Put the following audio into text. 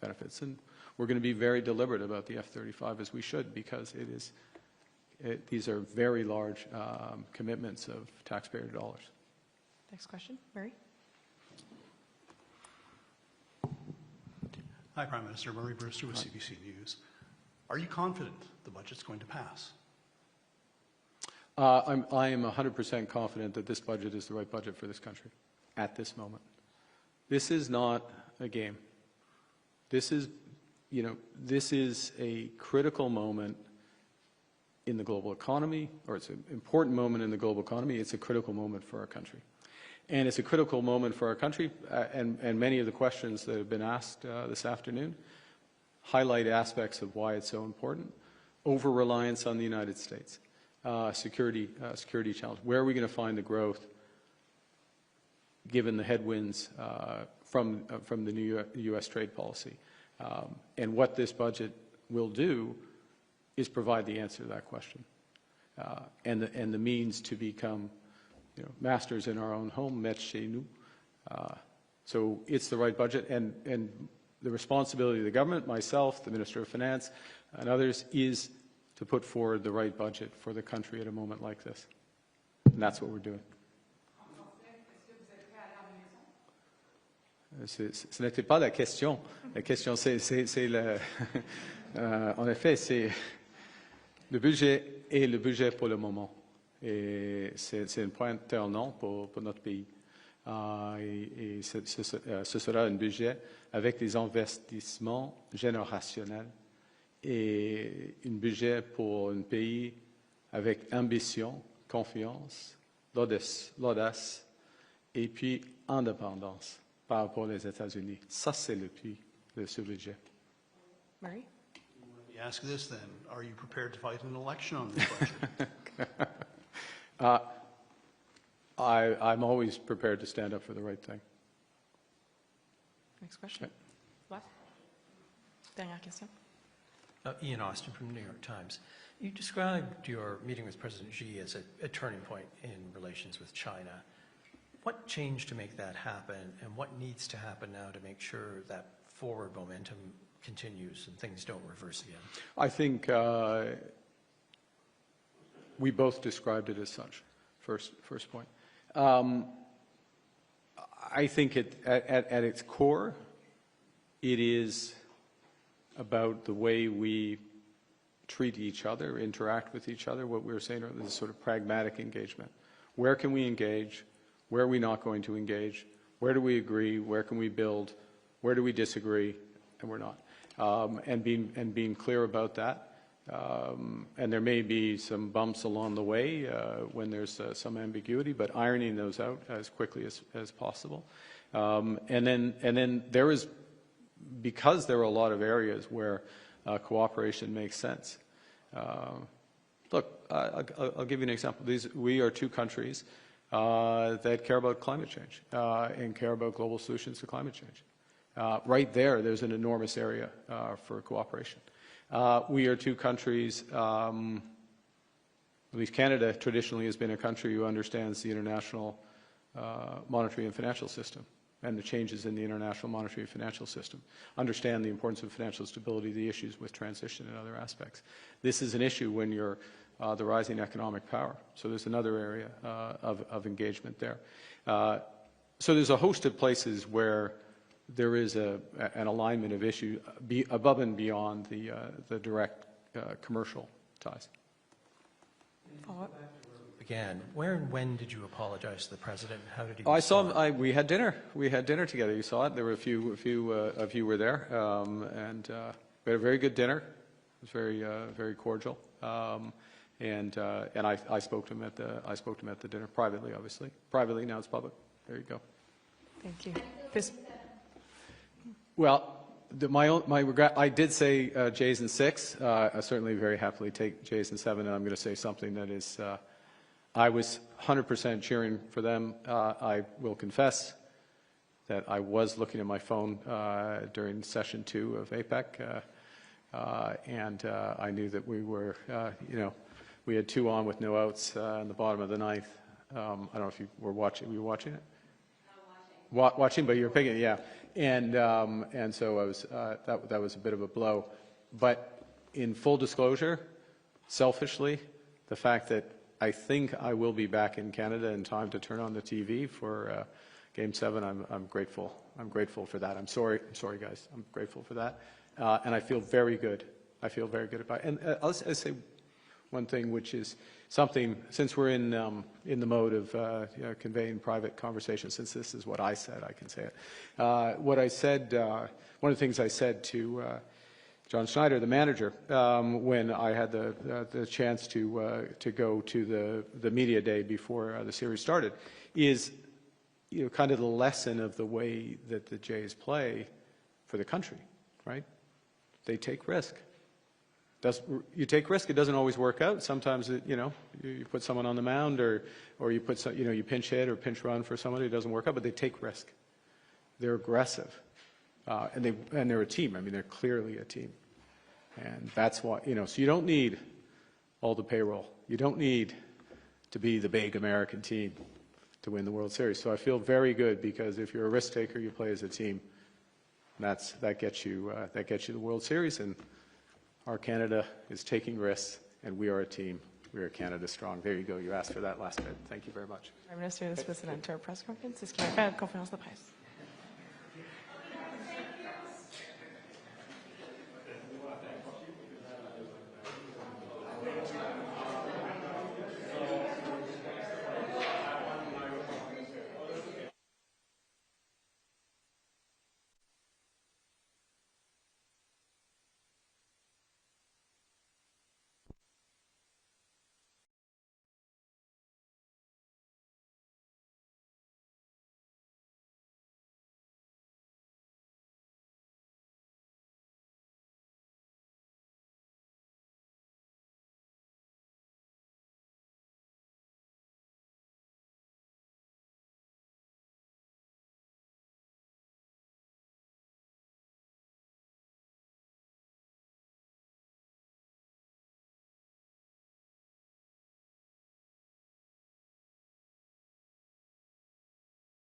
benefits. And we're going to be very deliberate about the F-35, as we should, because these are very large commitments of taxpayer dollars. Next question, Murray. Hi, Prime Minister. Murray Brewster with CBC News. Are you confident the budget's going to pass? I am 100% confident that this budget is the right budget for this country at this moment. This is not a game. This is a critical moment in the global economy, or it's an important moment in the global economy. It's a critical moment for our country. And it's a critical moment for our country, and many of the questions that have been asked this afternoon highlight aspects of why it's so important. Over-reliance on the United States, security challenge. Where are we going to find the growth given the headwinds from the new U.S. trade policy? And what this budget will do is provide the answer to that question and the means to become masters in our own home, maîtres chez nous. So it's the right budget, and the responsibility of the government, myself, the Minister of Finance, and others, is to put forward the right budget for the country at a moment like this. And that's what we're doing. Ce n'était pas la question. La question, c'est le... en effet, c'est le budget est le budget pour le moment. Et c'est un point tournant pour notre pays. Et ce sera un budget avec des investissements générationnels et un budget pour un pays avec ambition, confiance, l'audace et puis indépendance par rapport aux États-Unis. Ça, c'est le prix de ce budget. Murray? Let me ask this then. Are you prepared to fight an election on this budget? I'm always prepared to stand up for the right thing. Next question. Last. Dernière question. Ian Austin from the New York Times. You described your meeting with President Xi as a turning point in relations with China. What changed to make that happen, and what needs to happen now to make sure that forward momentum continues and things don't reverse again? I think we both described it as such, first point. I think at its core, it is about the way we treat each other, interact with each other, what we were saying earlier, this sort of pragmatic engagement. Where can we engage? Where are we not going to engage? Where do we agree? Where can we build? Where do we disagree? And we're not. And being clear about that. And there may be some bumps along the way when there's some ambiguity, but ironing those out as quickly as possible. And then there is, because there are a lot of areas where cooperation makes sense. Look, I'll give you an example. We are two countries that care about climate change and care about global solutions to climate change. Right there's an enormous area for cooperation. We are two countries, at least Canada traditionally has been a country who understands the international monetary and financial system and the changes in the international monetary and financial system, understand the importance of financial stability, the issues with transition and other aspects. This is an issue when you're the rising economic power. So there's another area of engagement there. So there's a host of places where there is an alignment of issue above and beyond the direct commercial ties. Began. Where and when did you apologize to the president? How did he? I saw him. We had dinner. We had dinner together. You saw it. There were a few of you were there, and we had a very good dinner. It was very cordial. And I spoke to him at the dinner privately, obviously. Privately, now it's public. There you go. Thank you. Well, my regret. I did say J's and 6. I certainly very happily take J's and 7, and I'm going to say something that is. I was 100% cheering for them. I will confess that I was looking at my phone during session 2 of APEC, and I knew that we were, we had 2 on with no outs in the bottom of the 9th. I don't know if you were watching. Were you watching it? Watching, but you were picking it, yeah. And so I was, that was a bit of a blow. But in full disclosure, selfishly, the fact that I think I will be back in Canada in time to turn on the TV for Game 7, I'm grateful. I'm grateful for that. I'm sorry, guys. I'm grateful for that. And I feel very good. I feel very good about it. And I'll say one thing, which is something, since we're in the mode of conveying private conversation, since this is what I said, I can say it. What I said, one of the things I said to John Schneider, the manager, when I had the chance to go to the media day before the series started, is kind of the lesson of the way that the Jays play for the country, right? They take risk. You take risk, it doesn't always work out. Sometimes, you put someone on the mound or you put some, you pinch hit or pinch run for somebody, it doesn't work out, but they take risk. They're aggressive. And they're a team. I mean, they're clearly a team. And that's why, so you don't need all the payroll. You don't need to be the big American team to win the World Series. So I feel very good because if you're a risk taker, you play as a team. That gets you the World Series, and our Canada is taking risks, and we are a team. We are Canada strong. There you go. You asked for that last bit. Thank you very much. Prime Minister, this was an entire press conference. Est-ce qu'il y a une conférence de presse?